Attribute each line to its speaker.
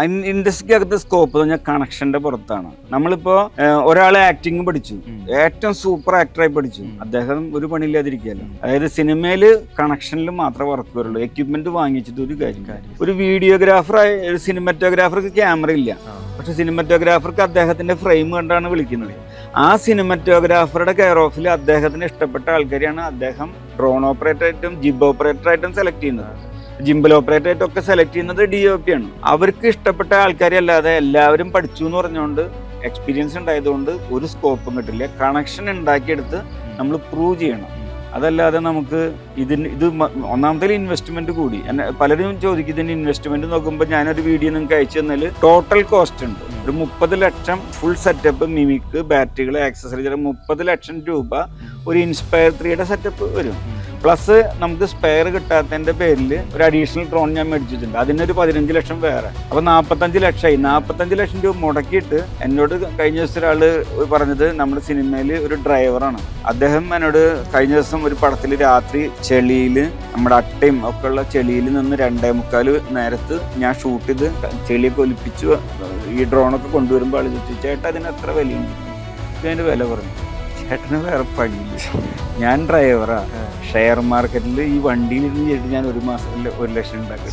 Speaker 1: ഇൻഡസ്ട്രിക്കകത്ത് scope എന്ന് പറഞ്ഞാൽ കണക്ഷന്റെ പുറത്താണ്. നമ്മളിപ്പോ ഒരാളെ ആക്ടിങ് പഠിച്ചു, ഏറ്റവും സൂപ്പർ ആക്ടറായി പഠിച്ചു, അദ്ദേഹം ഒരു പണിയില്ലാതിരിക്കുകയല്ലോ. അതായത് സിനിമയിൽ കണക്ഷനിൽ മാത്രമേ വർക്ക് വരുള്ളൂ. എക്യുപ്മെന്റ് വാങ്ങിച്ചിട്ട് ഒരു കാര്യം. ഒരു വീഡിയോഗ്രാഫറായി ഒരു സിനിമറ്റോഗ്രാഫർക്ക് ക്യാമറ ഇല്ല, പക്ഷെ സിനിമറ്റോഗ്രാഫർക്ക് അദ്ദേഹത്തിന്റെ ഫ്രെയിം കണ്ടാണ് വിളിക്കുന്നത്. ആ സിനിമറ്റോഗ്രാഫറുടെ കെയർ ഓഫിൽ അദ്ദേഹത്തിന് ഇഷ്ടപ്പെട്ട ആൾക്കാരെയാണ് അദ്ദേഹം ഡ്രോൺ ഓപ്പറേറ്റർ ആയിട്ടും ജിബ് ഓപ്പറേറ്റർ ആയിട്ടും സെലക്ട് ചെയ്യുന്നത്. ജിംബൽ ഓപ്പറേറ്റർ ആയിട്ടൊക്കെ സെലക്ട് ചെയ്യുന്നത് DOP ആണ്. അവർക്ക് ഇഷ്ടപ്പെട്ട ആൾക്കാരെ അല്ലാതെ എല്ലാവരും പഠിച്ചു എന്ന് പറഞ്ഞുകൊണ്ട് എക്സ്പീരിയൻസ് ഉണ്ടായതുകൊണ്ട് ഒരു സ്കോപ്പും കിട്ടില്ല. കണക്ഷൻ ഉണ്ടാക്കിയെടുത്ത് നമ്മൾ പ്രൂവ് ചെയ്യണം. അതല്ലാതെ നമുക്ക് ഇത് ഒന്നാമത്തെ ഇൻവെസ്റ്റ്മെന്റ് കൂടി. പലരും ചോദിക്കും ഇതിന്റെ ഇൻവെസ്റ്റ്മെന്റ് നോക്കുമ്പോൾ ഞാനൊരു വീഡിയോ നിങ്ങൾക്ക് അയച്ചു തന്നാൽ ടോട്ടൽ കോസ്റ്റ് ഉണ്ട് ഒരു 30 ലക്ഷം. ഫുൾ സെറ്റപ്പ്, മിമിക്, ബാറ്ററികൾ, ആക്സസറീസ് 30 ലക്ഷം രൂപ ഒരു ഇൻസ്പയർ 3യുടെ സെറ്റപ്പ് വരും. പ്ലസ് നമുക്ക് സ്പെയർ കിട്ടാത്തതിന്റെ പേരിൽ ഒരു അഡീഷണൽ ഡ്രോൺ ഞാൻ മേടിച്ചിട്ടുണ്ട്. അതിനൊരു 15 ലക്ഷം വേറെ. അപ്പൊ 45 ലക്ഷമായി. 45 ലക്ഷം രൂപ മുടക്കിയിട്ട് എന്നോട് കഴിഞ്ഞ ദിവസം ഒരാള് പറഞ്ഞത് നമ്മുടെ സിനിമയിൽ ഒരു ഡ്രൈവറാണ്. അദ്ദേഹം എന്നോട് കഴിഞ്ഞ ദിവസം ഒരു പടത്തിൽ രാത്രി ചെളിയിൽ, നമ്മുടെ അട്ടയും ഒക്കെ ഉള്ള ചെളിയിൽ നിന്ന് 2:45 നേരത്ത് ഞാൻ ഷൂട്ട് ചെയ്ത് ചെളിയൊക്കെ ഒലിപ്പിച്ച് ഈ ഡ്രോണൊക്കെ കൊണ്ടുവരുമ്പോൾ ആൾ ചോദിച്ചു, ചേട്ടാ അതിന് എത്ര വിലയുണ്ട്? ഇതിൻ്റെ വില പറഞ്ഞു. ചേട്ടന് വേറെ പണിയില്ല, ഞാൻ ഡ്രൈവറാ, ഷെയർ മാർക്കറ്റിൽ ഈ വണ്ടിയിൽ ഇരുന്ന് ചെയ്തിട്ട് ഞാൻ ഒരു മാസം 1 ലക്ഷം ഉണ്ടാക്കി.